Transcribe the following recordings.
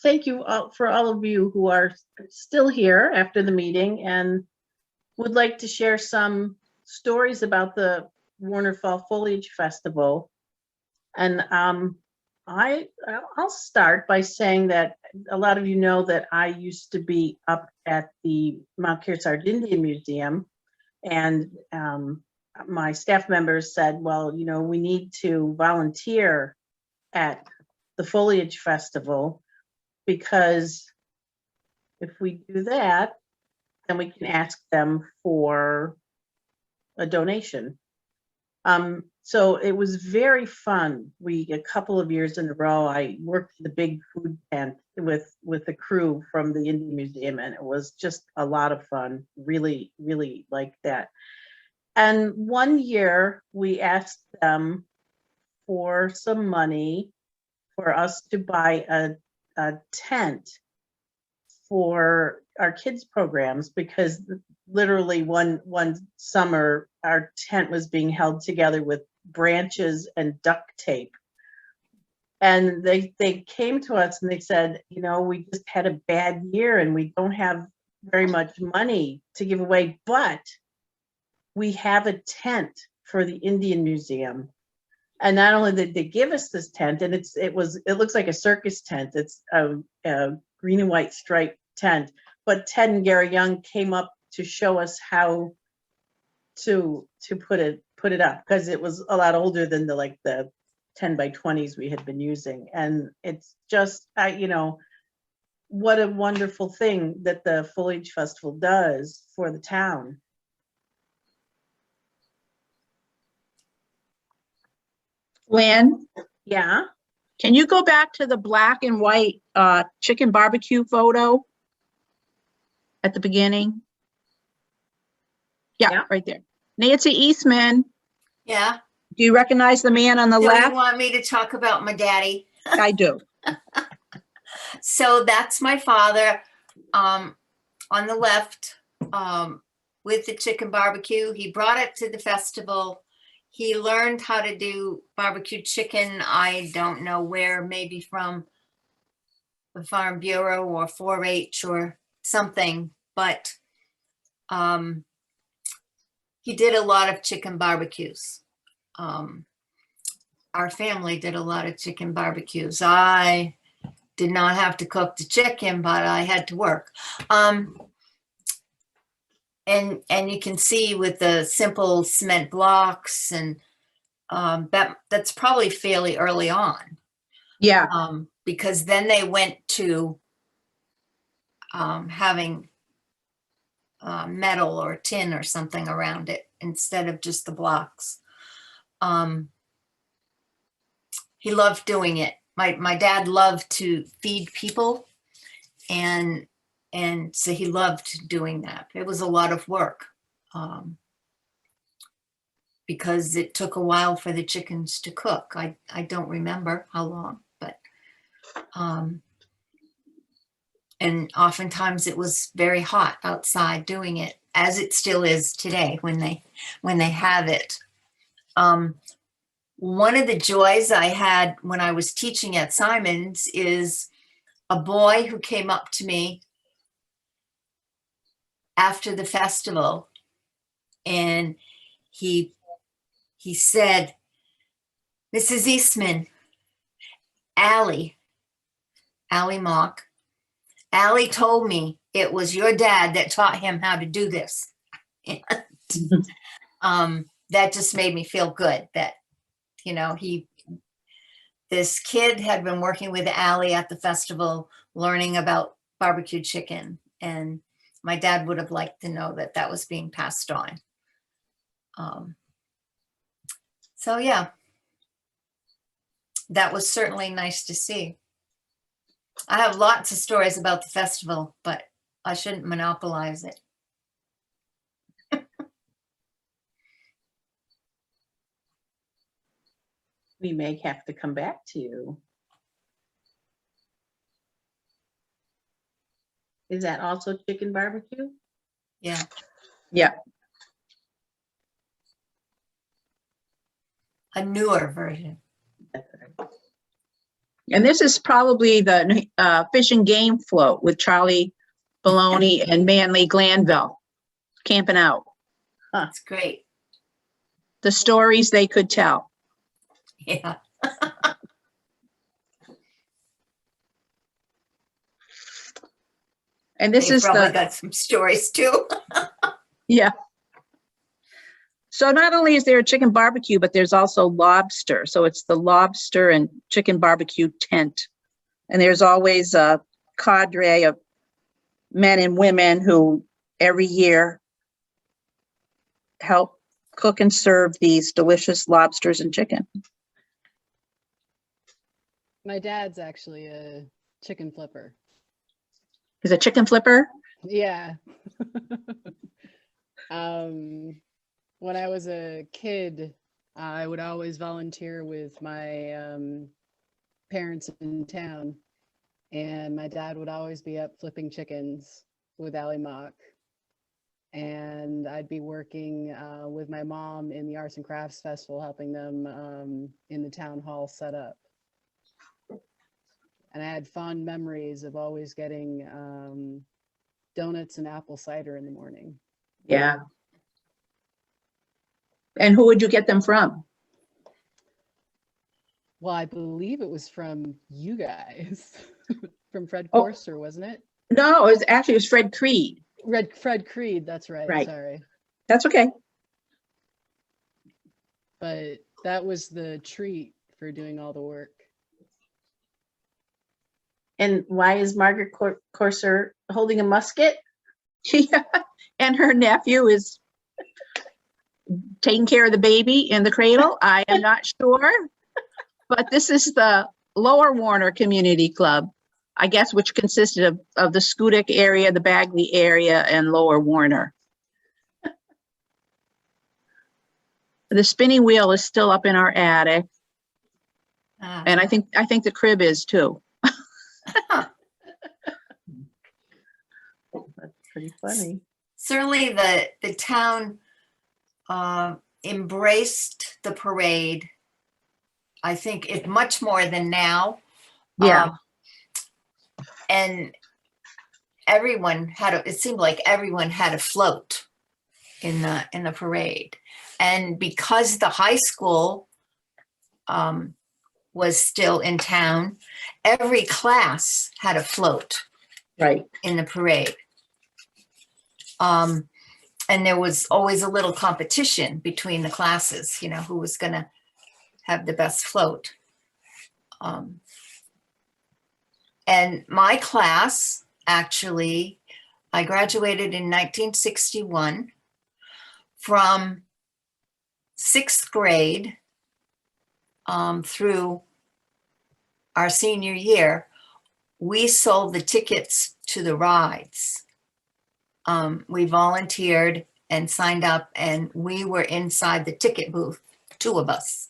thank you for all of you who are still here after the meeting and would like to share some stories about the Warner Fall Foliage Festival. And I'll start by saying that a lot of you know that I used to be up at the Mount Kearsarge Indian Museum, and my staff members said, well, we need to volunteer at the Foliage Festival, because if we do that, then we can ask them for a donation. So it was very fun. A couple of years in a row, I worked the big food tent with the crew from the Indian Museum, and it was just a lot of fun. Really, really liked that. And one year we asked them for some money for us to buy a tent for our kids programs, because literally one summer our tent was being held together with branches and duct tape. And they came to us and they said, we just had a bad year and we don't have very much money to give away, but we have a tent for the Indian Museum. And not only did they give us this tent, and it looks like a circus tent. It's a green and white striped tent, but Ted and Gary Young came up to show us how to put it up, because it was a lot older than the 10 by 20s we had been using. And it's just, what a wonderful thing that the Foliage Festival does for the town. Lynn? Yeah. Can you go back to the black and white chicken barbecue photo at the beginning? Yeah, right there. Nancy Eastman. Yeah. Do you recognize the man on the So left? you want me to talk about my daddy? I do. So that's my father on the left with the chicken barbecue. He brought it to the festival. He learned how to do barbecue chicken. I don't know where, maybe from the Farm Bureau or 4-H or something, but he did a lot of chicken barbecues. Our family did a lot of chicken barbecues. I did not have to cook the chicken, but I had to work. And you can see with the simple cement blocks, and that's probably fairly early on. Yeah. Because then they went to having metal or tin or something around it instead of just the blocks. He loved doing it. My dad loved to feed people, and so he loved doing that. It was a lot of work because it took a while for the chickens to cook. I don't remember how long, but and oftentimes it was very hot outside doing it, as it still is today when they have it. One of the joys I had when I was teaching at Simon's is a boy who came up to me after the festival, and he said, "Mrs. Eastman, Allie Mock, Allie told me it was your dad that taught him how to do this." And, that just made me feel good that, this kid had been working with Allie at the festival, learning about barbecue chicken. And my dad would have liked to know that that was being passed on. So yeah, that was certainly nice to see. I have lots of stories about the festival, but I shouldn't monopolize it. We may have to come back to you. Is that also chicken barbecue? Yeah. Yeah. A newer version. That's right. And this is probably the fish and game float with Charlie Baloney and Manley Glanville camping out. That's great. The stories they could tell. Yeah. And this They've is probably the, got some stories too. yeah. So not only is there a chicken barbecue, but there's also lobster. So it's the lobster and chicken barbecue tent. And there's always a cadre of men and women who every year help cook and serve these delicious lobsters and chicken. My dad's actually a chicken flipper. Is a chicken flipper? Yeah. When I was a kid, I would always volunteer with my parents in town, and my dad would always be up flipping chickens with Ally Mock. And I'd be working with my mom in the Arts and Crafts Festival, helping them in the town hall set up. And I had fond memories of always getting donuts and apple cider in the morning. Yeah. And who would you get them from? Well, I believe it was from you guys, from Fred Oh. Corser, wasn't it? No, it was Fred Creed. Fred Creed, that's right. Right. Sorry. That's okay. But that was the treat for doing all the work. And why is Margaret Corser holding a musket? Yeah. And her nephew is taking care of the baby in the cradle. I am not sure. But this is the Lower Warner Community Club, I guess, which consisted of the Schoodic area, the Bagley area, and Lower Warner. The spinning wheel is still up in our attic, and I think the crib is too. That's pretty funny. Certainly the town embraced the parade. I think it much more than now. Yeah. And everyone it seemed like everyone had a float in the parade. And because the high school was still in town, every class had a float Right. in the parade. And there was always a little competition between the classes, you know, who was going to have the best float. And my class, actually, I graduated in 1961. From 6th grade through our senior year, we sold the tickets to the rides. We volunteered and signed up, and we were inside the ticket booth, 2 of us,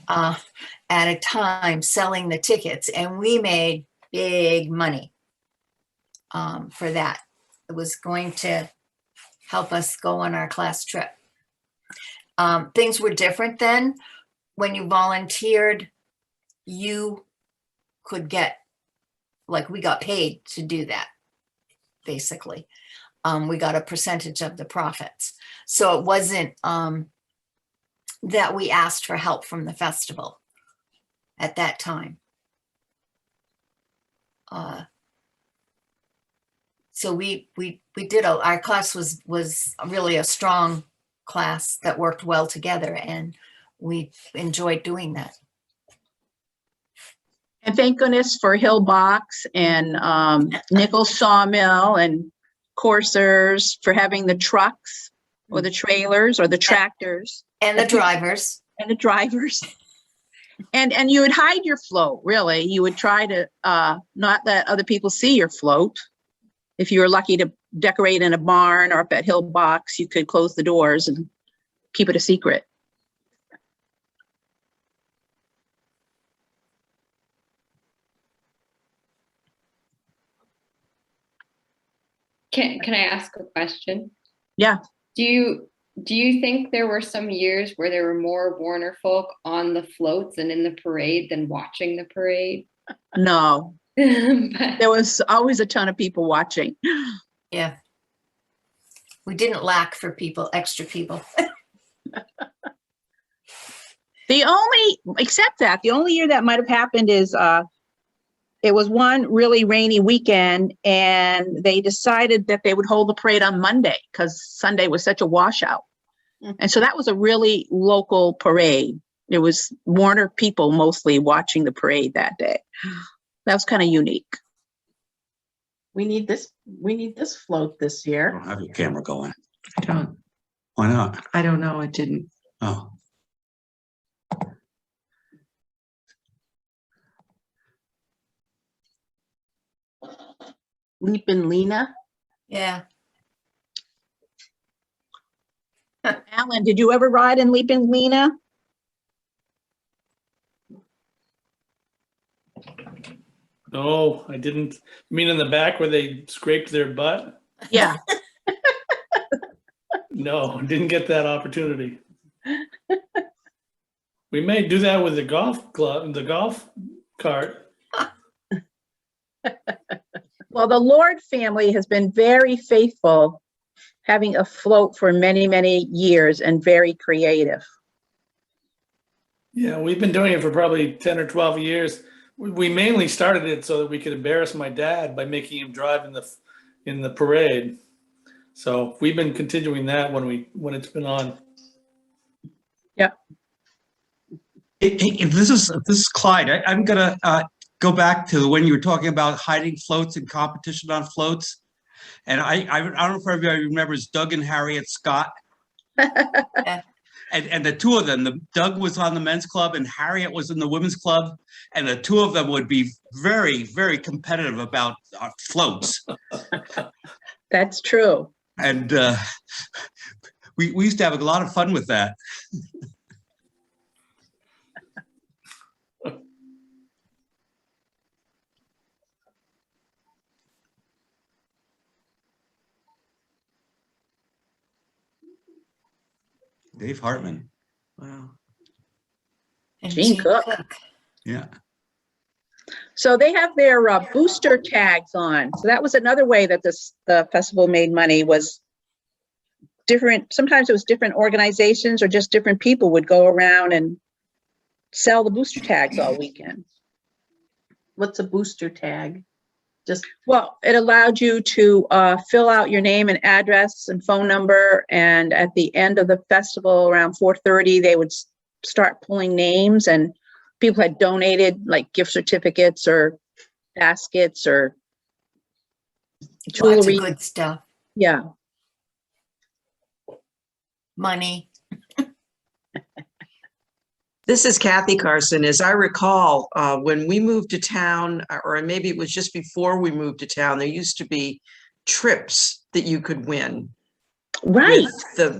at a time selling the tickets, and we made big money for that. It was going to help us go on our class trip. Things were different then. When you volunteered, you could get, like, we got paid to do that, basically. We got a percentage of the profits. So it wasn't that we asked for help from the festival at that time. So we did, our class was really a strong class that worked well together, and we enjoyed doing that. And thank goodness for Hill Box and Nichols Sawmill and Coursers for having the trucks or the trailers or the tractors. And the drivers. And the drivers. And you would hide your float, really. You would try to not let other people see your float. If you were lucky to decorate in a barn or up at Hill Box, you could close the doors and keep it a secret. Can I ask a question? Yeah. Do you think there were some years where there were more Warner folk on the floats and in the parade than watching the parade? No, But there was always a ton of people watching. Yeah. We didn't lack for people, extra people. The only year that might have happened is it was one really rainy weekend and they decided that they would hold the parade on Monday because Sunday was such a washout. And so that was a really local parade. It was Warner people mostly watching the parade that day. That was kind of unique. We need this float this I year. don't have your camera going. I don't, Why not? I don't know, it didn't. Oh, Leapin' Lena. Yeah. Alan, did you ever ride in Leaping Lena? No, I didn't. You mean in the back where they scraped their butt? Yeah. No, didn't get that opportunity. We may do that with the golf club, the golf cart. Well, the Lord family has been very faithful, having a float for many, many years and very creative. Yeah, we've been doing it for probably 10 or 12 years. We mainly started it so that we could embarrass my dad by making him drive in the parade. So we've been continuing that when it's been on. if this is Clyde, I'm gonna go back to when you were talking about hiding floats and competition on floats. And I don't know if everybody remembers Doug and Harriet Scott. And the two of them, Doug was on the men's club and Harriet was in the women's club. And the two of them would be very, very competitive about floats. That's true. And we used to have a lot of fun with that. Dave Hartman. Wow. And Gene Cook. Yeah. So they have their booster tags on. So that was another way that the festival made money, was different. Sometimes it was different organizations or just different people would go around and sell the booster tags all weekend. What's a booster tag? Just, Well, it allowed you to fill out your name and address and phone number. And at the end of the festival around 4:30, they would start pulling names, and people had donated like gift certificates or baskets or Lots jewelry. of good stuff. Yeah. Money. This is Kathy Carson. As I recall, when we moved to town, or maybe it was just before we moved to town, there used to be trips that you could win Right.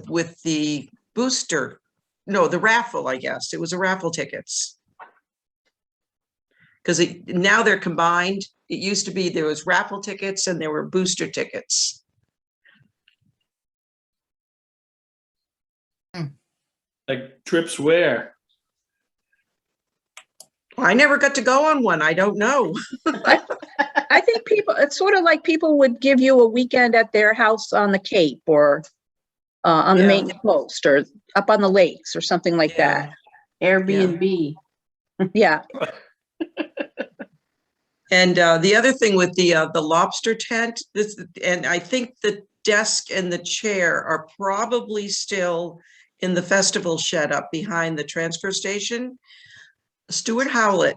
with the booster. No, the raffle, I guess. It was a raffle tickets. Because now they're combined. It used to be there was raffle tickets and there were booster tickets. Like trips where? I never got to go on one. I don't know. I think it's sort of like people would give you a weekend at their house on the Cape or on the Yeah. Maine coast or up on the lakes or something like that. Airbnb. Yeah. And the other thing with the lobster tent, and I think the desk and the chair are probably still in the festival shed up behind the transfer station. Stuart Howlett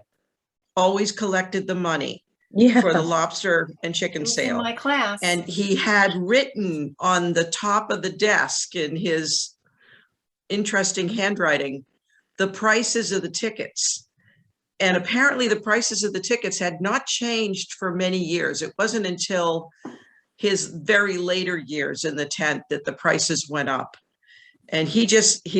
always collected the money Yeah. for the lobster and chicken It was in sale. my class. And he had written on the top of the desk in his interesting handwriting, the prices of the tickets. And apparently the prices of the tickets had not changed for many years. It wasn't until his very later years in the tent that the prices went up. And he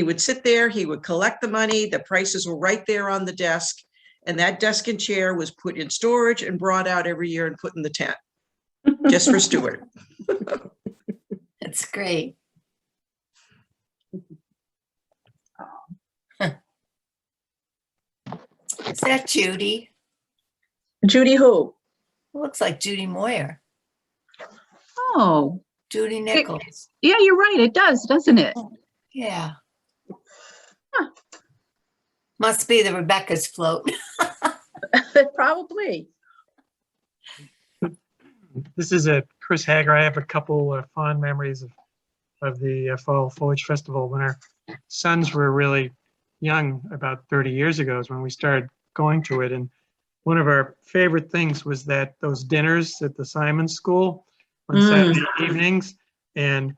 would sit there, he would collect the money, the prices were right there on the desk. And that desk and chair was put in storage and brought out every year and put in the tent, just for Stuart. That's great. Is that Judy? Judy who? Looks like Judy Moyer, Oh, Judy Nichols. yeah, you're right. It does, doesn't it? Yeah. Huh. Must be the Rebekah's float. Probably. This is Chris Hager. I have a couple of fond memories of the Fall Foliage Festival when our sons were really young, about 30 years ago is when we started going to it. And one of our favorite things was those dinners at the Simon School on Saturday evenings. And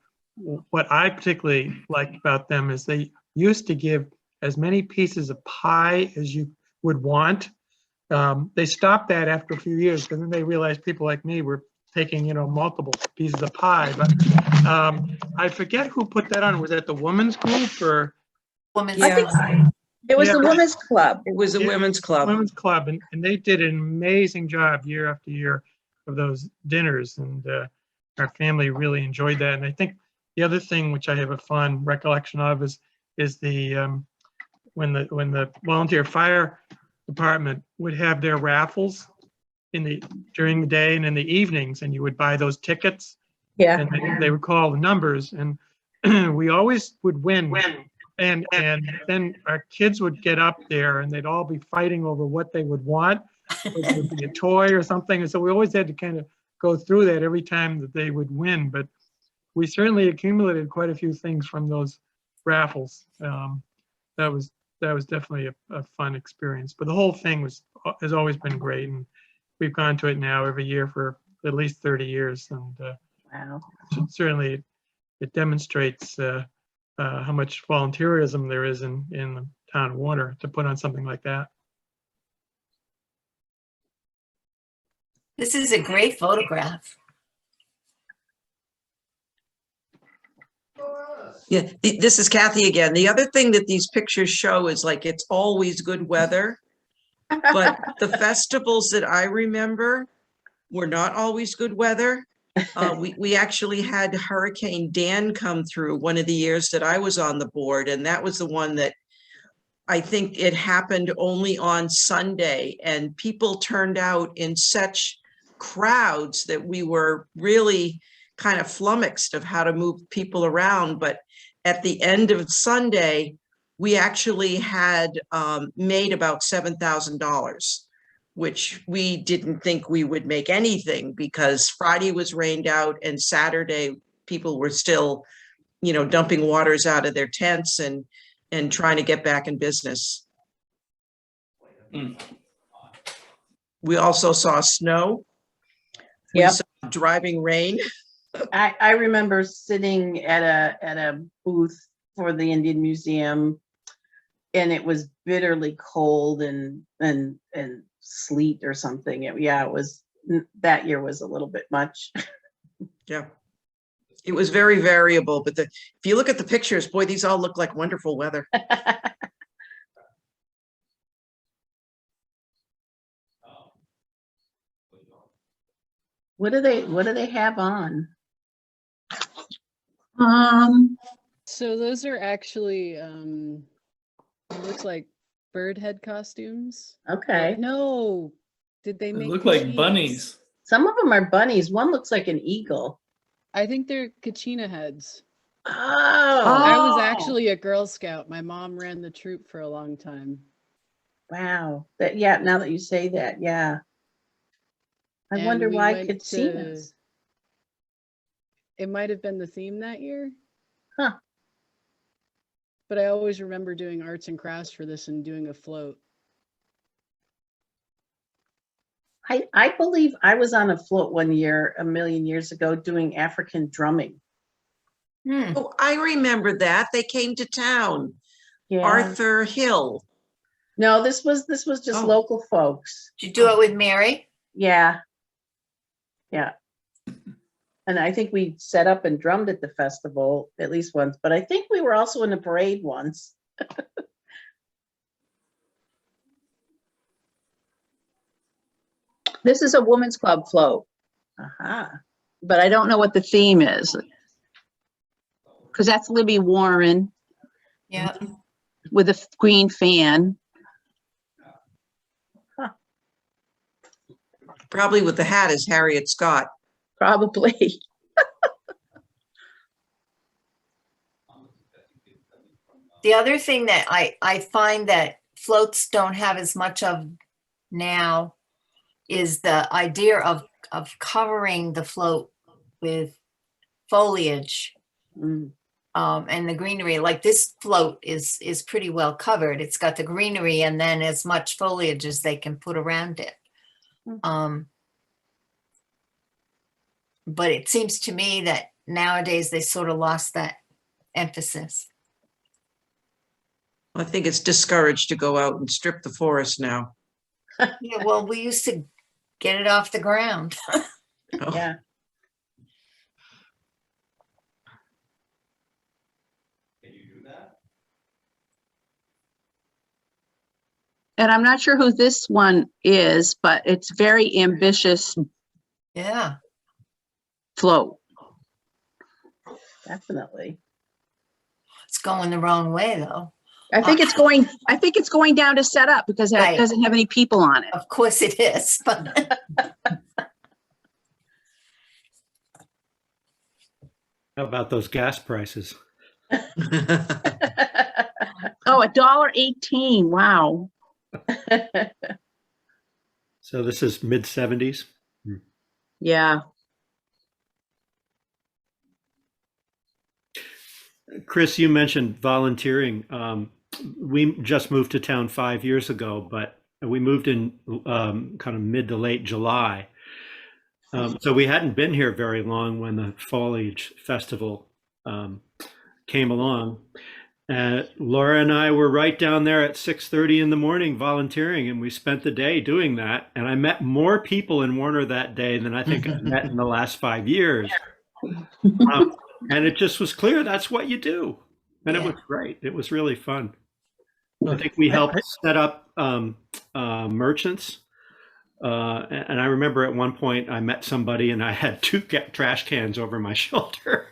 what I particularly liked about them is they used to give as many pieces of pie as you would want. They stopped that after a few years because then they realized people like me were taking, multiple pieces of pie. But I forget who put that on. Was that the women's group or? Woman's Yeah. It was Yeah. the women's club. It was a Yeah. women's club. Women's club, and they did an amazing job year after year of those dinners, and our family really enjoyed that. And I think the other thing which I have a fond recollection of is the when the volunteer fire department would have their raffles during the day and in the evenings, and you would buy those tickets, Yeah. and they would call the numbers, and we always would win. And then our kids would get up there and they'd all be fighting over what they would want. It would be a toy or something. And so we always had to kind of go through that every time that they would win. But we certainly accumulated quite a few things from those raffles. That was definitely a fun experience. But the whole thing has always been great. And we've gone to it now every year for at least 30 years. And Wow. certainly it demonstrates how much volunteerism there is in the town of Warner to put on something like that. This is a great photograph. Yeah, this is Kathy again. The other thing that these pictures show is like it's always good weather, but the festivals that I remember were not always good weather. We actually had Hurricane Dan come through one of the years that I was on the board, and that was the one that I think it happened only on Sunday, and people turned out in such crowds that we were really kind of flummoxed of how to move people around. But at the end of Sunday, we actually had made about $7,000. Which we didn't think we would make anything because Friday was rained out and Saturday people were still, dumping waters out of their tents and trying to get back in business. We also saw snow. We Yep. saw driving rain. I remember sitting at a booth for the Indian Museum, and it was bitterly cold and sleet or something. It was that year was a little bit much. Yeah, it was very variable, but if you look at the pictures, boy, these all look like wonderful weather. What do they have on? So those are actually, it looks like bird head costumes. Okay. No, did they They make look like kachinas? bunnies. Some of them are bunnies. One looks like an eagle. I think they're kachina heads. Oh, I was Oh. actually a Girl Scout. My mom ran the troop for a long time. wow. Now that you say that, yeah. I And wonder we why went kachinas. It might have been the theme that year. Huh. But I always remember doing arts and crafts for this and doing a float. I believe I was on a float one year, a million years ago, doing African drumming. Oh, I remember that. They came to town. Yeah. Arthur Hill. No, this was just Oh. local folks. Did you do it with Mary? Yeah. Yeah. And I think we set up and drummed at the festival at least once, but I think we were also in a parade once. This is a women's club float, Aha. but I don't know what the theme is. Because that's Libby Warren Yeah. with a green fan. Probably with the hat is Harriet Scott. Probably. The other thing that I find that floats don't have as much of now is the idea of covering the float with foliage Mm. and the greenery. Like this float is pretty well covered. It's got the greenery and then as much foliage as they can put around it. But it seems to me that nowadays they sort of lost that emphasis. I think it's discouraged to go out and strip the forest now. Yeah, well, we used to get it off the ground. Oh. Yeah. And I'm not sure who this one is, but it's very ambitious Yeah. float. Definitely. It's going the wrong way though. I think it's going down to set up because it Right. doesn't have any people on it. Of course it is, but How about those gas prices? Oh, $1.18. Wow. So this is mid 70s. Yeah. Chris, you mentioned volunteering. We just moved to town 5 years ago, but we moved in kind of mid to late July. So we hadn't been here very long when the Foliage Festival came along. Laura and I were right down there at 6:30 in the morning volunteering, and we spent the day doing that. And I met more people in Warner that day than I think I've met in the last 5 years. And it just was clear that's what you do. And it was great. It was really fun. I think we helped set up merchants. And I remember at one point I met somebody and I had 2 trash cans over my shoulder.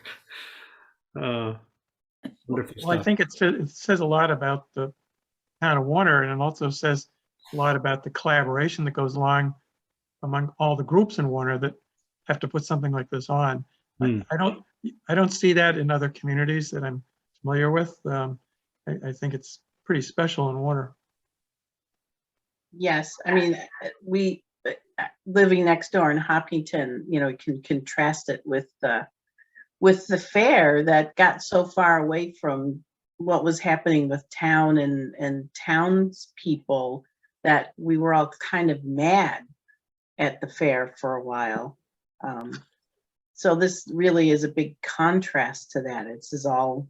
Wonderful Well, I stuff. think it says a lot about the town of Warner, and it also says a lot about the collaboration that goes along among all the groups in Warner that have to put something like this on. I don't see that in other communities that I'm familiar with. I think it's pretty special in Warner. Yes, I mean, we living next door in Hopkinton, you know, you can contrast it with the fair that got so far away from what was happening with town and townspeople that we were all kind of mad at the fair for a while. So this really is a big contrast to that. This is all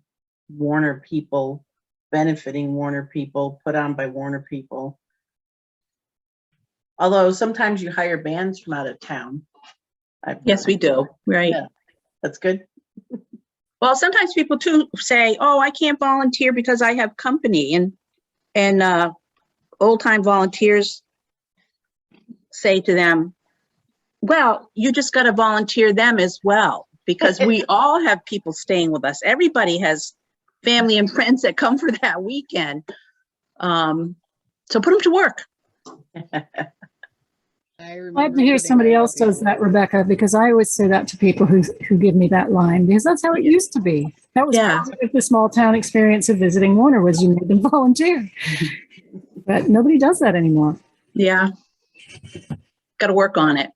Warner people benefiting Warner people, put on by Warner people. Although sometimes you hire bands from out of town. Yes, we do. Right. Yeah. That's good. Well, sometimes people too say, "Oh, I can't volunteer because I have company," and old time volunteers say to them, "Well, you just got to volunteer them as well because we all have people staying with us. Everybody has family and friends that come for that weekend. So put them to work." Glad to hear somebody else does that, Rebekah, because I always say that to people who give me that line, because that's how it used to be. That was part of the small town experience of visiting Warner, was you made them volunteer. But nobody does that anymore. Yeah. Got to work on it.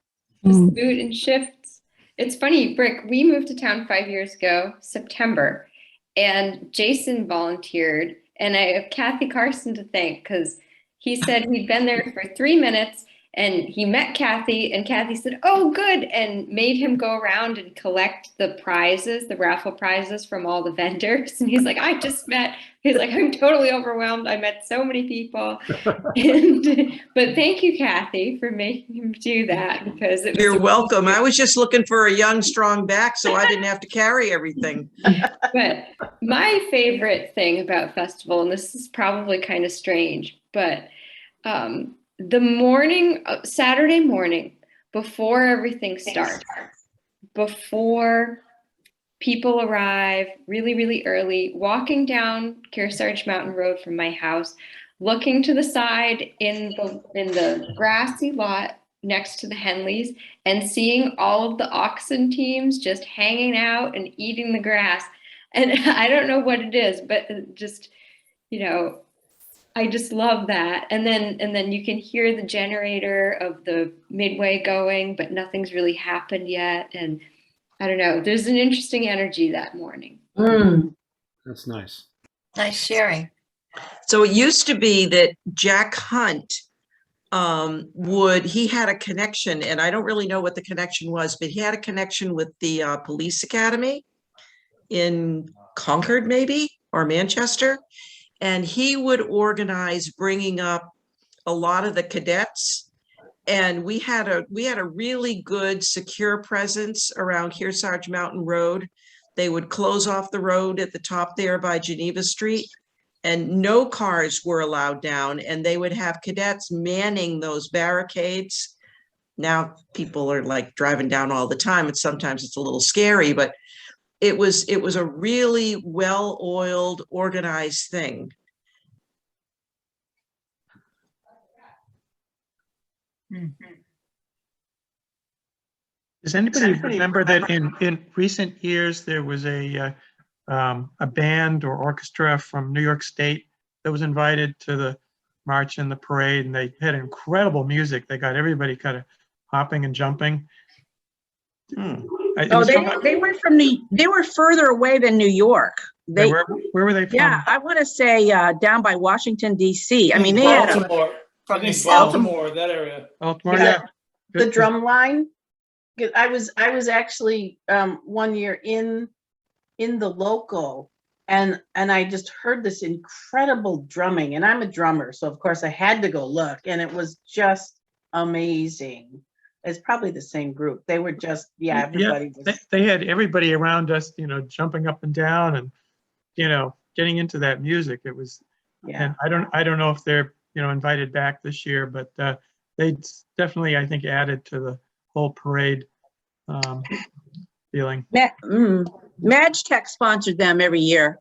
Food and shifts. It's funny, Brick, we moved to town 5 years ago, September, and Jason volunteered. And I have Kathy Carson to thank because he said he'd been there for 3 minutes and he met Kathy and Kathy said, "Oh, good," and made him go around and collect the prizes, the raffle prizes from all the vendors. And he's like, he's like, "I'm totally overwhelmed. I met so many people." But thank you, Kathy, for making him do that because it was You're welcome. I was just looking for a young, strong back so I didn't have to carry everything. But my favorite thing about festival, and this is probably kind of strange, but the morning, Saturday morning, before everything starts, before people arrive really, really early, walking down Kearsarge Mountain Road from my house, looking to the side in the grassy lot next to the Henleys and seeing all of the oxen teams just hanging out and eating the grass. And I don't know what it is, but just, I just love that. And then you can hear the generator of the Midway going, but nothing's really happened yet. And I don't know, there's an interesting energy that morning. That's nice. Nice sharing. So it used to be that Jack Hunt he had a connection, and I don't really know what the connection was, but he had a connection with the police academy in Concord, maybe, or Manchester. And he would organize bringing up a lot of the cadets. And we had a really good secure presence around Kearsarge Mountain Road. They would close off the road at the top there by Geneva Street, and no cars were allowed down, and they would have cadets manning those barricades. Now people are like driving down all the time, and sometimes it's a little scary, but it was a really well-oiled, organized thing. Does anybody remember that in recent years there was a band or orchestra from New York State that was invited to the march and the parade, and they had incredible music. They got everybody kind of hopping and jumping. They were further away than New York. Where were they from? Yeah, I want to say down by Washington, D.C. I mean, they had I think Baltimore, that area. Baltimore, yeah. The drum line. I was actually 1 year in the local, and I just heard this incredible drumming, and I'm a drummer, so of course I had to go look, and it was just amazing. It's probably the same group. They were just, everybody was. They had everybody around us, jumping up and down and, getting into that music. It was, and I don't know if they're, invited back this year, but they definitely, I think, added to the whole parade feeling. MagTech sponsored them every year.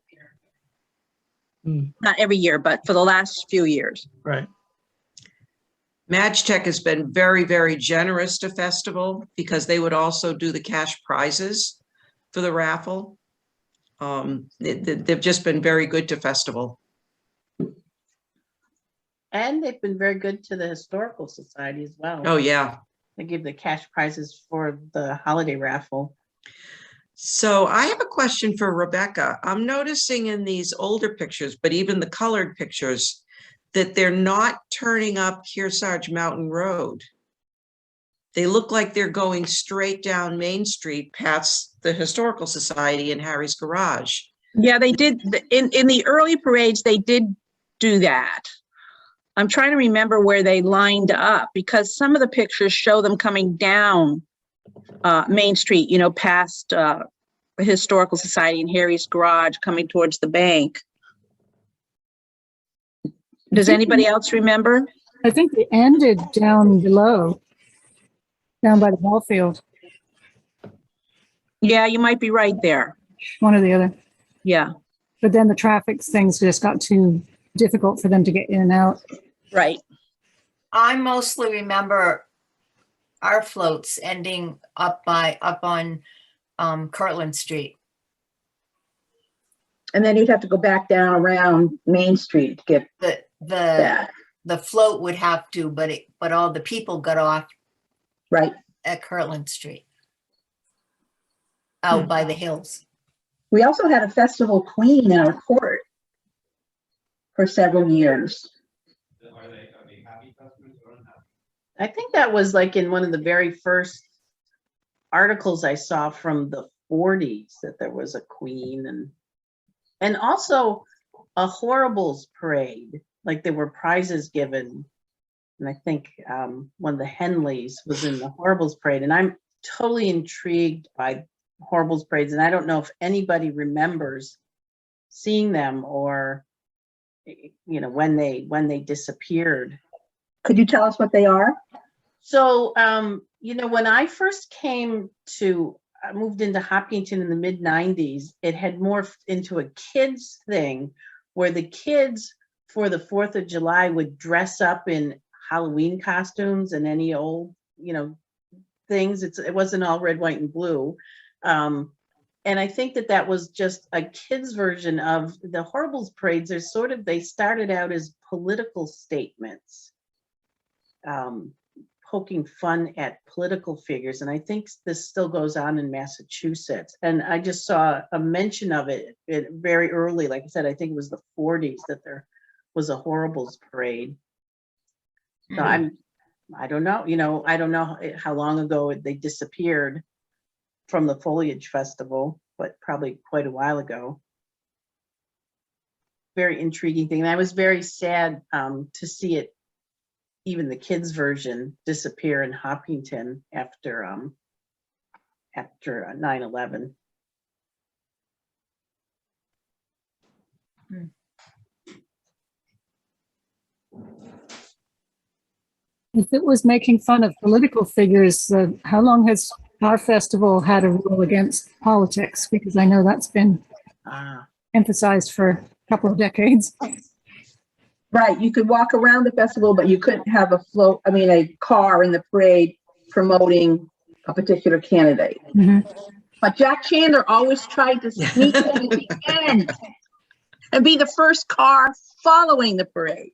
Not every year, but for the last few years. Right. MagTech has been very, very generous to festival because they would also do the cash prizes for the raffle. They've just been very good to festival. And they've been very good to the Historical Society as well. Oh, yeah. They give the cash prizes for the holiday raffle. So I have a question for Rebekah. I'm noticing in these older pictures, but even the colored pictures, that they're not turning up Kearsarge Mountain Road. They look like they're going straight down Main Street past the Historical Society and Harry's Garage. Yeah, they did. In the early parades, they did do that. I'm trying to remember where they lined up, because some of the pictures show them coming down Main Street, past the Historical Society and Harry's Garage, coming towards the bank. Does anybody else remember? I think they ended down below, down by the ball field. Yeah, you might be right there. One or the other. Yeah. But then the traffic things just got too difficult for them to get in and out. Right. I mostly remember our floats ending up on Kirtland Street. And then you'd have to go back down around Main Street to get the float would have to, but all the people got off right at Kirtland Street, out by the hills. We also had a festival queen in our court for several years. I think that was like in one of the very first articles I saw from the 40s, that there was a queen, and also a Horribles parade. Like there were prizes given, and I think one of the Henleys was in the Horribles parade, and I'm totally intrigued by Horribles parades, and I don't know if anybody remembers seeing them, or when they disappeared. Could you tell us what they are? So when I first moved into Hopkinton in the mid 90s, it had morphed into a kids thing where the kids for the 4th of July would dress up in Halloween costumes and any old things. It wasn't all red, white, and blue. And I think that was just a kid's version of the Horribles parades. They started out as political statements, poking fun at political figures. And I think this still goes on in Massachusetts. And I just saw a mention of it very early. Like I said, I think it was the 40s that there was a Horribles parade. So I don't know, I don't know how long ago they disappeared from the Foliage Festival, but probably quite a while ago. Very intriguing thing. And I was very sad to see it, even the kids version, disappear in Hopkinton after 9/11. If it was making fun of political figures, how long has our festival had a rule against politics? Because I know that's been emphasized for a couple of decades. Right, you could walk around the festival, but you couldn't have a car in the parade promoting a particular candidate. But Jack Chandler always tried to sneak in at the end and be the first car following the parade.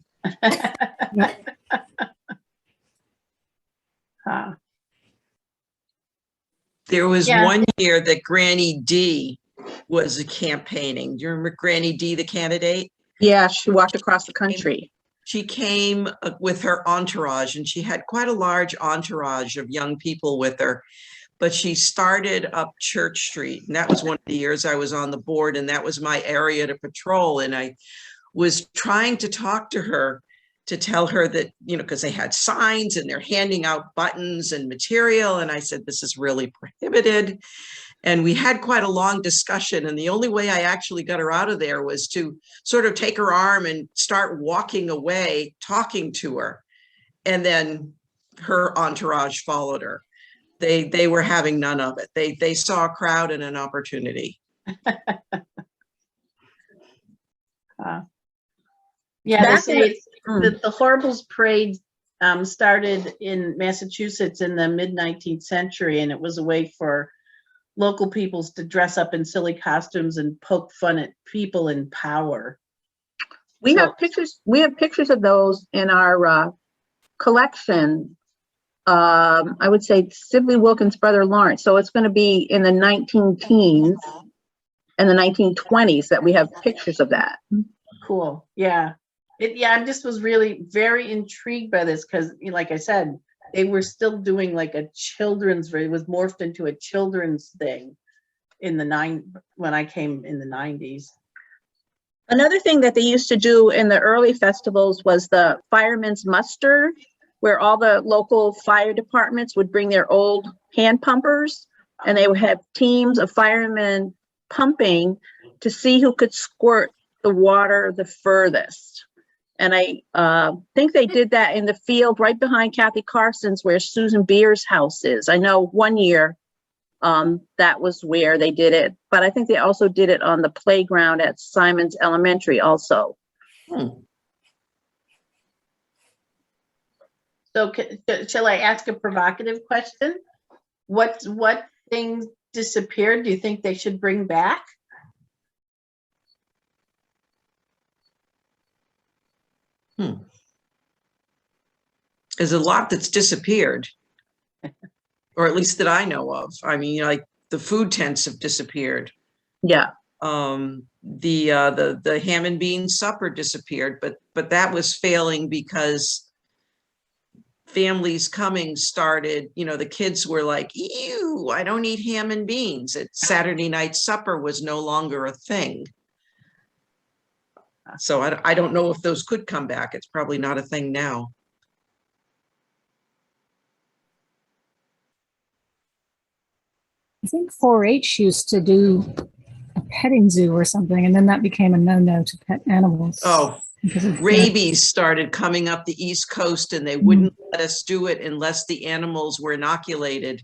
There was one year that Granny D was campaigning. Do you remember Granny D, the candidate? Yeah, she walked across the country. She came with her entourage, and she had quite a large entourage of young people with her. But she started up Church Street, and that was one of the years I was on the board, and that was my area to patrol. And I was trying to talk to her to tell her that, because they had signs and they're handing out buttons and material. And I said, this is really prohibited. And we had quite a long discussion. And the only way I actually got her out of there was to sort of take her arm and start walking away, talking to her. And then her entourage followed her. They were having none of it. They saw a crowd and an opportunity. They say the Horribles parade started in Massachusetts in the mid-19th century, and it was a way for local peoples to dress up in silly costumes and poke fun at people in power. We have pictures of those in our collection. I would say Sibley Wilkins' brother Lawrence. So it's going to be in the 19-teens and the 1920s that we have pictures of that. Cool. Yeah. I just was really very intrigued by this because, like I said, they were still doing like a children's, it was morphed into a children's thing when I came in the 90s. Another thing that they used to do in the early festivals was the firemen's muster, where all the local fire departments would bring their old hand pumpers, and they would have teams of firemen pumping to see who could squirt the water the furthest. And I think they did that in the field right behind Kathy Carson's, where Susan Beer's house is. I know one year that was where they did it, but I think they also did it on the playground at Simon's Elementary also. So shall I ask a provocative question? What things disappeared do you think they should bring back? There's a lot that's disappeared, or at least that I know of. I mean, like the food tents have disappeared. Yeah. The ham and beans supper disappeared, but that was failing because families coming started, the kids were like, ew, I don't eat ham and beans. Saturday night supper was no longer a thing. So I don't know if those could come back. It's probably not a thing now. I think 4-H used to do a petting zoo or something, and then that became a no-no to pet animals. Oh, rabies started coming up the East Coast, and they wouldn't let us do it unless the animals were inoculated.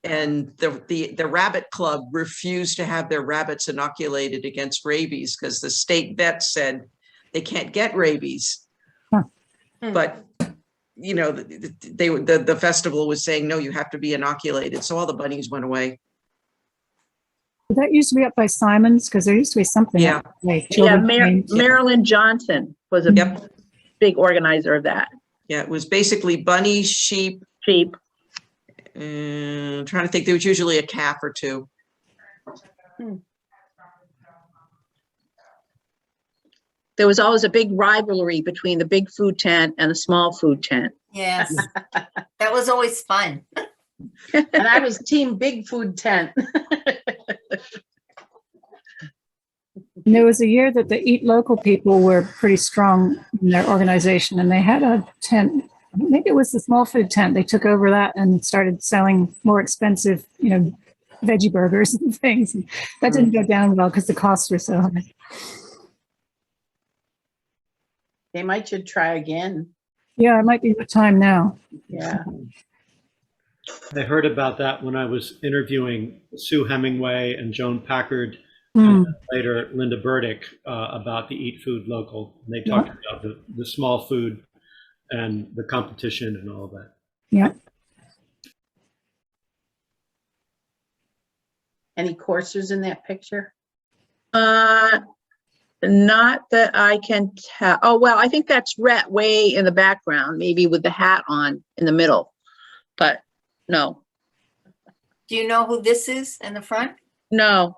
And the rabbit club refused to have their rabbits inoculated against rabies because the state vet said they can't get rabies. But you know, the festival was saying, no, you have to be inoculated. So all the bunnies went away. That used to be up by Simon's, because there used to be something. Yeah. up like Yeah, children's games. Marilyn Johnson was a Yep. big organizer of that. Yeah, it was basically bunnies, sheep, Sheep. and trying to think, there was usually a calf or two. There was always a big rivalry between the big food tent and the small food tent. Yes, that was always fun. And I was team big food tent. And there was a year that the Eat Local people were pretty strong in their organization, and they had a tent. Maybe it was the small food tent. They took over that and started selling more expensive, veggie burgers and things. And that didn't go down well because the costs were so high. They might should try again. Yeah, it might be the time now. Yeah. I heard about that when I was interviewing Sue Hemingway and Joan Packard, Hmm. and later Linda Burdick, about the Eat Food Local. And they talked about the small food and the competition and all of that. Yeah. Any coursers in that picture? Not that I can tell. Oh, well, I think that's Rhett way in the background, maybe with the hat on in the middle, but no, Do you know who this is in the front? no.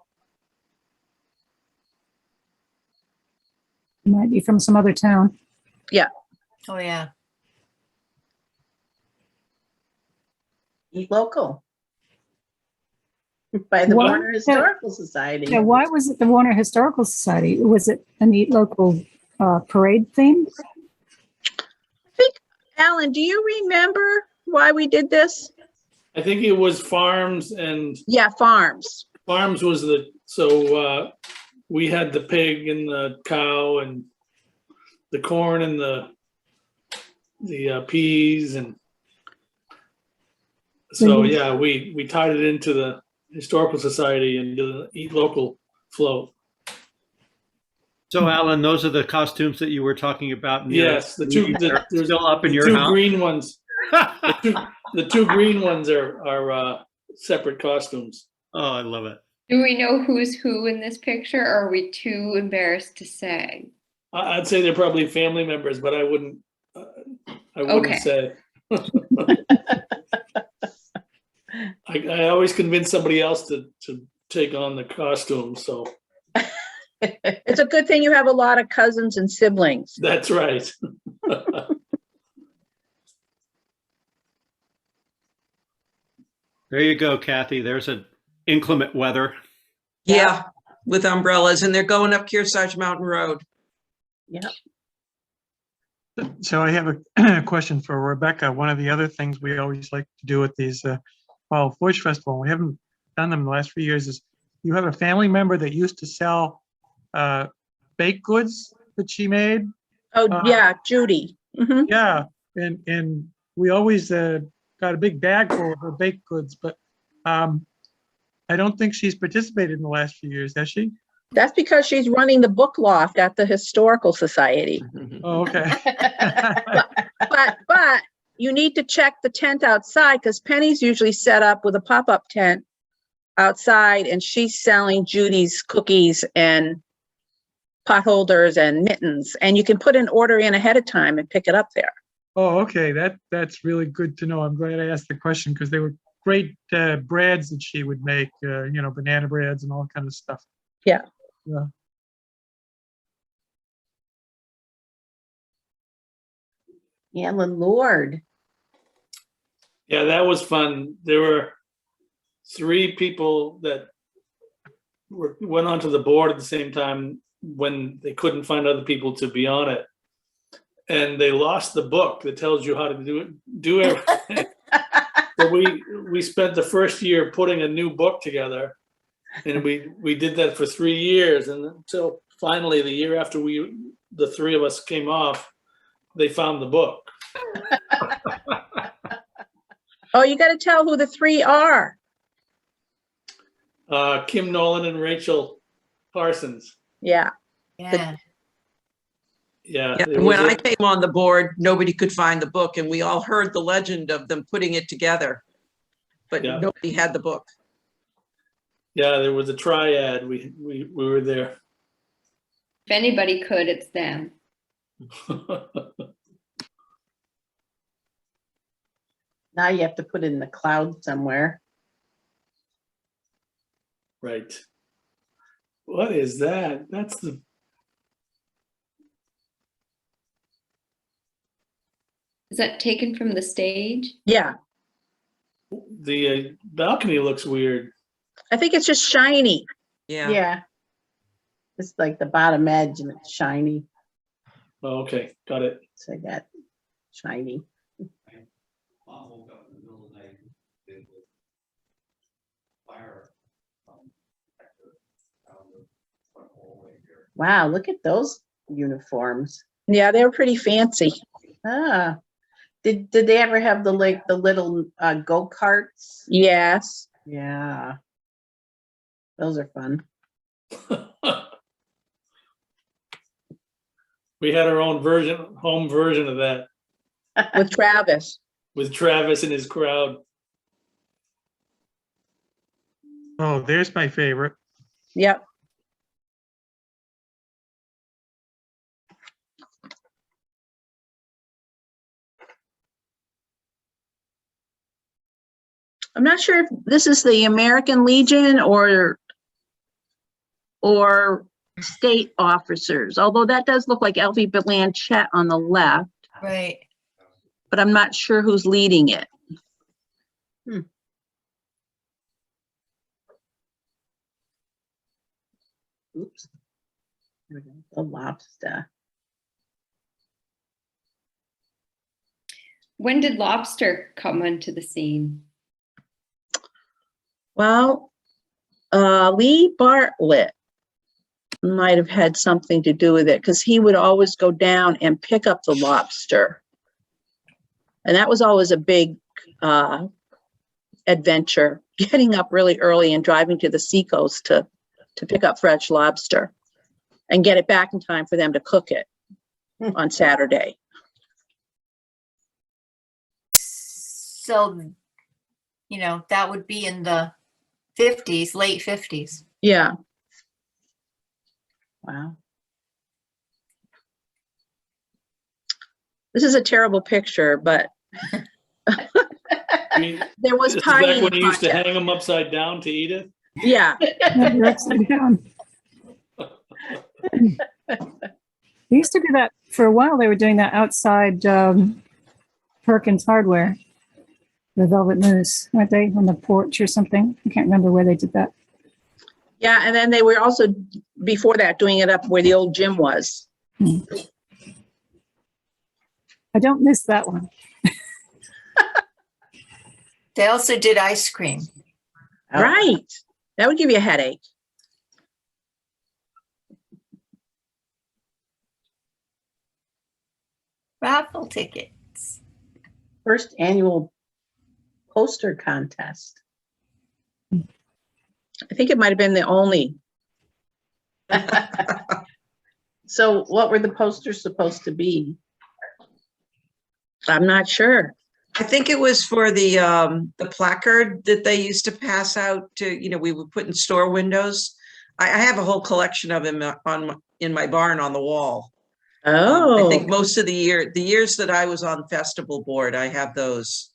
Might be from some other town. Oh, yeah. Eat Local. By the What? Warner Historical Society. Yeah, why was it the Warner Historical Society? Was it an Eat Local parade theme? Alan, do you remember why we did this? I think it was farms, and Yeah, farms. farms was so we had the pig and the cow and the corn and the peas, and so yeah, we tied it into the Historical Society and the Eat Local float. So Alan, those are the costumes that you were talking about. Yes, there's Still up in the your two house? green ones. The two green ones are separate costumes. Oh, I love it. Do we know who's who in this picture, or are we too embarrassed to say? I'd say they're probably family members, but I wouldn't Okay. say. I always convince somebody else to take on the costume, so It's a good thing you have a lot of cousins and siblings. that's right. There you go, Kathy. There's an inclement weather. Yeah, with umbrellas, and they're going up Kearsarge Mountain Road. Yeah. So I have a question for Rebekah. One of the other things we always like to do at these Fall Foliage Festival, we haven't done them in the last few years, is you have a family member that used to sell baked goods that she made. Oh, yeah, Judy. Mhm. Yeah, and we always got a big bag full of her baked goods, but I don't think she's participated in the last few years, has she? That's because she's running the book loft at the Historical Society. Oh, okay. But you need to check the tent outside, because Penny's usually set up with a pop-up tent outside, and she's selling Judy's cookies and pot holders and mittens, and you can put an order in ahead of time and pick it up there. Oh, okay. That's really good to know. I'm glad I asked the question because they were great breads that she would make, banana breads and all kind of stuff. Yeah. Yeah. Yeah, Lord. Yeah, that was fun. There were 3 people that went onto the board at the same time when they couldn't find other people to be on it, and they lost the book that tells you how to do everything. So we spent the first year putting a new book together, and we did that for 3 years, and until finally the year after the 3 of us came off, they found the book. Oh, you got to tell who the 3 are. Kim Nolan and Rachel Parsons. Yeah. Yeah. Yeah. Yeah, there and when was I a- came on the board, nobody could find the book, and we all heard the legend of them putting it together. But Yeah. nobody had the book. Yeah, there was a triad. We were there. If anybody could, it's them. Now you have to put it in the cloud somewhere. Right. What is that? That's the, Is that taken from the stage? Yeah, the balcony looks weird. I think it's just shiny. Yeah. Yeah. It's like the bottom edge and it's shiny. Oh, okay, got it. So I got shiny. Wow, look at those uniforms. Yeah, they were pretty fancy. Ah, did they ever have the little go-karts? Yes. Yeah. Those are fun. We had our own home version of that With Travis. with Travis and his crowd. Oh, there's my favorite. Yep. I'm not sure if this is the American Legion or state officers, although that does look like Elfie Blanchette on the left, Right. but I'm not sure who's leading it. Oops. There we go. The lobster. When did Lobster come onto the scene? Well, Lee Bartlett might have had something to do with it because he would always go down and pick up the lobster. And that was always a big adventure, getting up really early and driving to the seacoast to pick up fresh lobster and get it back in time for them to cook it on Saturday. So, that would be in the 50s, late 50s. Yeah. Wow. This is a terrible picture, but I mean, there was this is pie back in when the you used to contest. hang them upside down to eat it. Yeah. They're upside down. They used to do that for a while. They were doing that outside Perkins Hardware, the Velvet Moose, weren't they, on the porch or something? I can't remember where they did that. Yeah, and then they were also, before that, doing it up where the old gym was. I don't miss that one. They also did ice cream. Right. That would give you a headache. Raffle tickets. First annual poster contest. I think it might have been the only. So what were the posters supposed to be? I'm not sure. I think it was for the placard that they used to pass out to, we would put in store windows. I have a whole collection of them in my barn on the wall. Oh. I think most of the years that I was on festival board, I have those.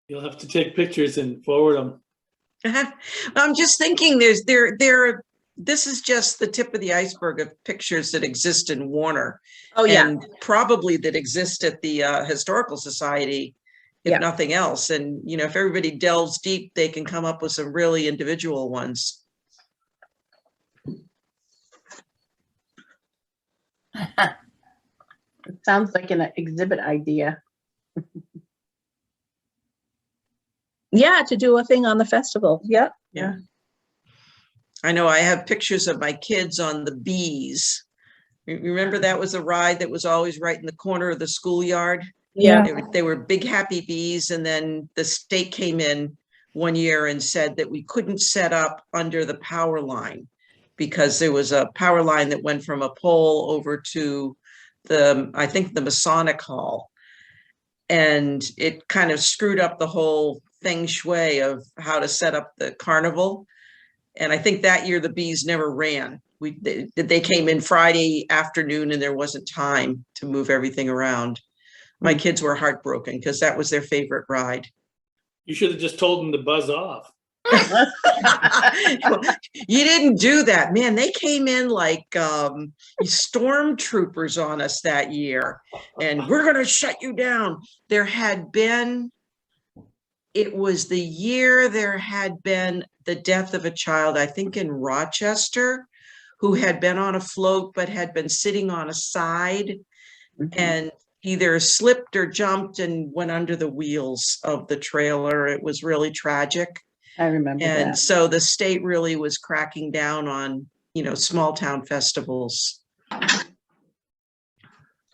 You'll have to take pictures and forward them. I'm just thinking this is just the tip of the iceberg of pictures that exist in Warner. Oh, yeah. And probably that exist at the Historical Society, if Yeah. nothing else. And, if everybody delves deep, they can come up with some really individual ones. It sounds like an exhibit idea. Yeah, to do a thing on the festival. Yep. Yeah. I know I have pictures of my kids on the bees. Remember that was a ride that was always right in the corner of the schoolyard? Yeah. They were big happy bees, and then the state came in one year and said that we couldn't set up under the power line because there was a power line that went from a pole over to I think the Masonic Hall. And it kind of screwed up the whole feng shui of how to set up the carnival. And I think that year the bees never ran. They came in Friday afternoon and there wasn't time to move everything around. My kids were heartbroken because that was their favorite ride. You should have just told them to buzz off. You didn't do that, man. They came in like stormtroopers on us that year, and we're going to shut you down. It was the year there had been the death of a child, I think in Rochester, who had been on a float but had been sitting on a side and either slipped or jumped and went under the wheels of the trailer. It was really tragic. I remember And that. so the state really was cracking down on, small town festivals.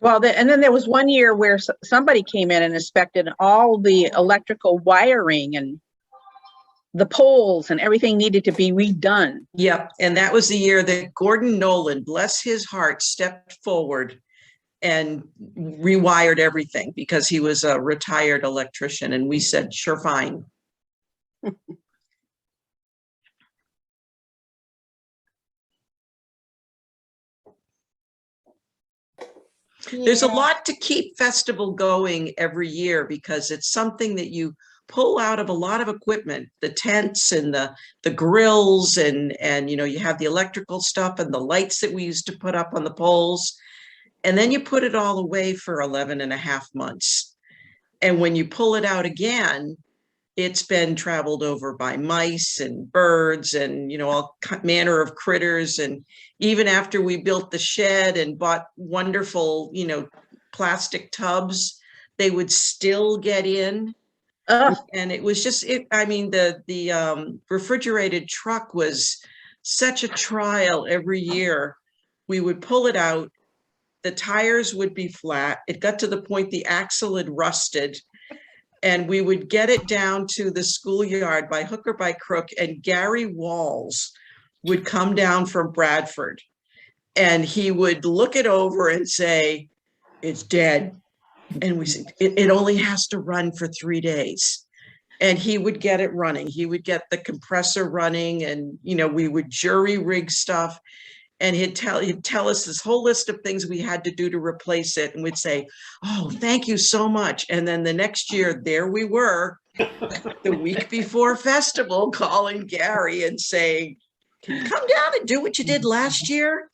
Well, and then there was one year where somebody came in and inspected all the electrical wiring and the poles and everything needed to be redone. Yep. And that was the year that Gordon Nolan, bless his heart, stepped forward and rewired everything because he was a retired electrician. And we said, sure, fine. There's a lot to keep festival going every year because it's something that you pull out of a lot of equipment, the tents and the grills and you have the electrical stuff and the lights that we used to put up on the poles. And then you put it all away for 11 and a half months. And when you pull it out again, it's been traveled over by mice and birds and, all manner of critters. And even after we built the shed and bought wonderful, plastic tubs, they would still get in. And it was just, the refrigerated truck was such a trial every year. We would pull it out. The tires would be flat. It got to the point the axle had rusted. And we would get it down to the schoolyard by hook or by crook, and Gary Walls would come down from Bradford and he would look it over and say, it's dead. And we said, it only has to run for 3 days. And he would get it running. He would get the compressor running and, we would jury rig stuff. And he'd tell us this whole list of things we had to do to replace it. And we'd say, oh, thank you so much. And then the next year, there we were, the week before festival, calling Gary and saying, can you come down and do what you did last year?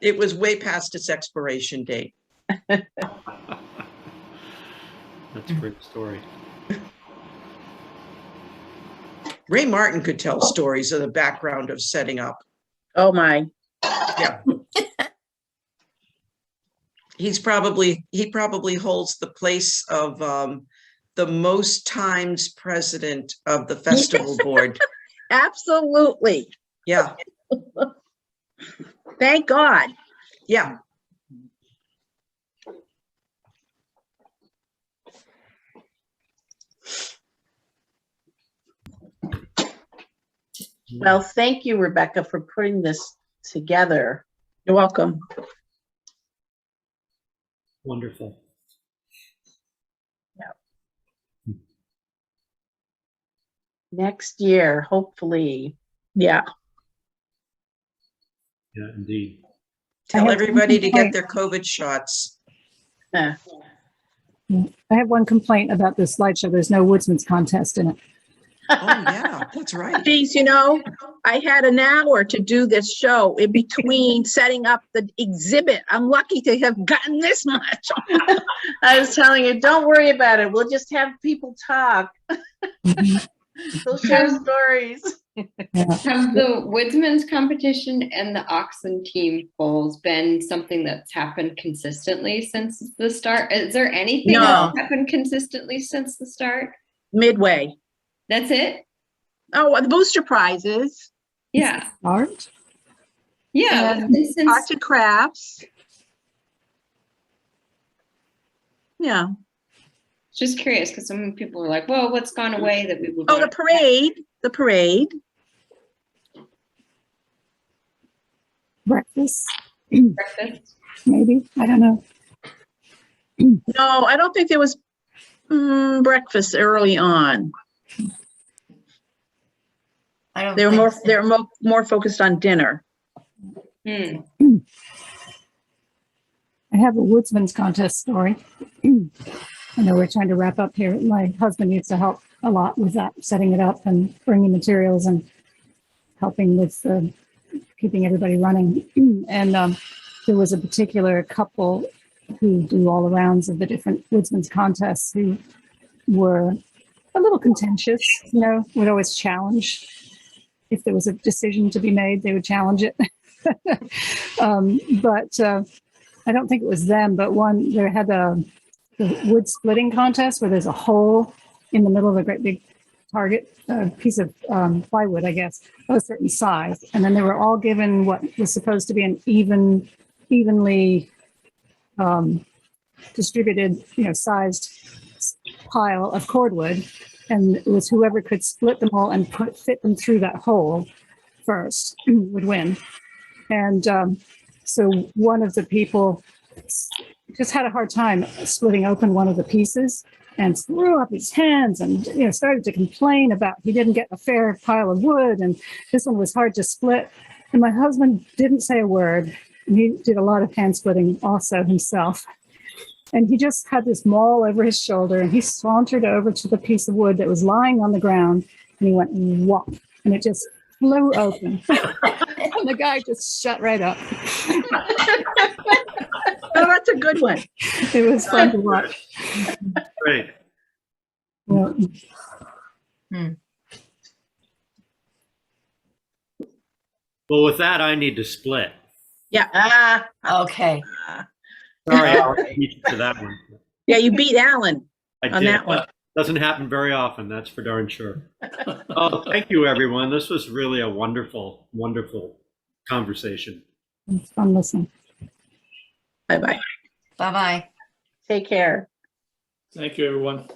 It was way past its expiration date. That's a great story. Ray Martin could tell stories of the background of setting up. Oh my. Yeah. He probably holds the place of the most times president of the festival board. Absolutely. Yeah. Thank God. Yeah. Well, thank you, Rebekah, for putting this together. You're welcome. Wonderful. Next year, hopefully. Yeah. Yeah, indeed. Tell everybody to get their COVID shots. Uh, I have one complaint about this slideshow. There's no woodsman's contest in it. Oh, yeah, that's right. Geez, I had an hour to do this show in between setting up the exhibit. I'm lucky to have gotten this much. I was telling you, don't worry about it. We'll just have people talk. We'll share stories. Have the Woodsman's competition and the oxen team polls been something that's happened consistently since the start? Is there anything No. that's happened consistently since the start? Midway. That's it? Oh, the booster prizes. Yeah. Art? Yeah. And since- arts and crafts. Yeah. Just curious, because some people are like, "Well, what's gone away that we would?" Oh, the parade. The parade. breakfast, Breakfast. maybe, I don't know. No, I don't think there was breakfast early on. I don't They were think more, so. they were more focused on dinner. Hmm. I have a woodsman's contest story. I know we're trying to wrap up here. My husband used to help a lot with that, setting it up and bringing materials and helping with keeping everybody running. And there was a particular couple who do all the rounds of the different woodsman's contests who were a little contentious, you know, would always challenge. If there was a decision to be made, they would challenge it. But I don't think it was them, but they had the wood splitting contest where there's a hole in the middle of a great big target, piece of plywood, I guess, of a certain size. And then they were all given what was supposed to be an evenly distributed, you know, sized pile of cordwood. And it was whoever could split them all and fit them through that hole first would win. And so one of the people just had a hard time splitting open one of the pieces and threw up his hands and, you know, started to complain about he didn't get a fair pile of wood and this one was hard to split. And my husband didn't say a word. And he did a lot of hand splitting also himself. And he just had this maul over his shoulder and he sauntered over to the piece of wood that was lying on the ground and he went whop and it just flew open. And the guy just shut right up. Oh, that's a good one. It was fun to watch. Great. Yeah. Well, with that, I need to split. Yeah. Okay. Sorry, I beat you to that one. Yeah, you beat Alan I on did. that one. Doesn't happen very often, that's for darn sure. Oh, thank you, everyone. This was really a wonderful, wonderful conversation. It's fun listening. Bye-bye. Bye-bye. Take care. Thank you, everyone.